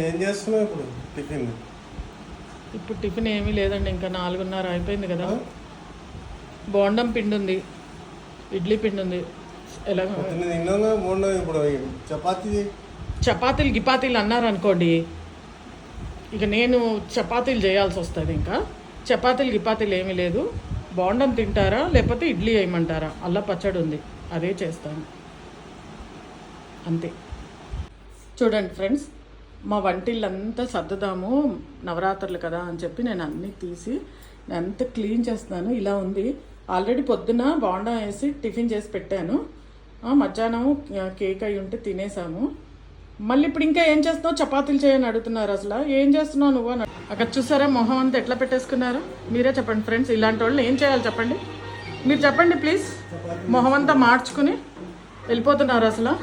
ఏం చేస్తున్నావు ఇప్పుడు టిఫిన్? ఇప్పుడు టిఫిన్ ఏమీ లేదండి, ఇంకా 4:30 అయిపోయింది కదా. బోండం పిండి ఉంది, ఇడ్లీ పిండి ఉంది. ఎలా తిన్నాగా బోండం, ఇప్పుడు చపాతీలు గిపాతీలు అన్నారు అనుకోండి, ఇక నేను చపాతీలు చేయాల్సి వస్తుంది. ఇంకా చపాతీలు గిపాతీలు ఏమీ లేదు. బోండం తింటారా లేకపోతే ఇడ్లీ వేయమంటారా? అల్లా పచ్చడి ఉంది, అదే చేస్తాను అంతే. చూడండి ఫ్రెండ్స్, మా వంటిల్లంతా సర్దుదాము, నవరాత్రులు కదా అని చెప్పి నేను అన్నీ తీసి అంతా క్లీన్ చేస్తున్నాను. ఇలా ఉంది. ఆల్రెడీ పొద్దున బోండం వేసి టిఫిన్ చేసి పెట్టాను. మధ్యాహ్నం కేక్ అయి ఉంటే తినేసాము. మళ్ళీ ఇప్పుడు ఇంకా ఏం చేస్తున్నావు? చపాతీలు చేయని అడుగుతున్నారు. అసలు ఏం చేస్తున్నావు నువ్వు అని. అక్కడ చూసారా మొహం అంతా ఎట్లా పెట్టేసుకున్నారు? మీరే చెప్పండి ఫ్రెండ్స్, ఇలాంటి వాళ్ళు ఏం చేయాలి చెప్పండి? మీరు చెప్పండి ప్లీజ్. మొహం అంతా మార్చుకుని వెళ్ళిపోతున్నారు అసలు.